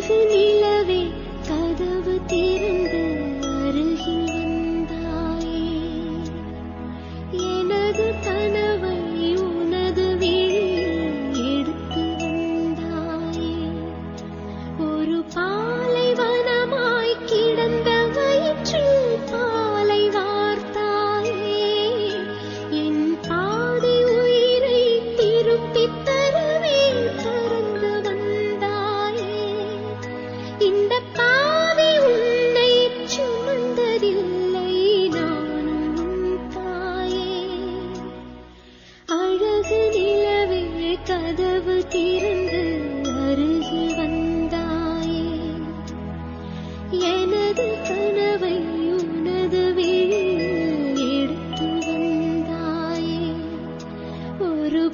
அழகு நிலவே கதவு திறந்து அருகில் வந்தாயே. எனது கனவை உனது விழியில் எடுத்து வந்தாயே. ஒரு பாலைவனமாய் கிடந்த வயிற்றில் பாலை வார்த்தாயே. என் பாதி உயிரை திருப்பித் தரவே பறந்து வந்தாயே. இந்த பாவி உன்னை சுமந்ததில்லை, நானும் உன் தாயே. அழகு நிலவே கதவு திறந்து அருகில் வந்தாயே. எனது கனவை உனது விழியில் எடுத்து வந்தாயே. ஒரு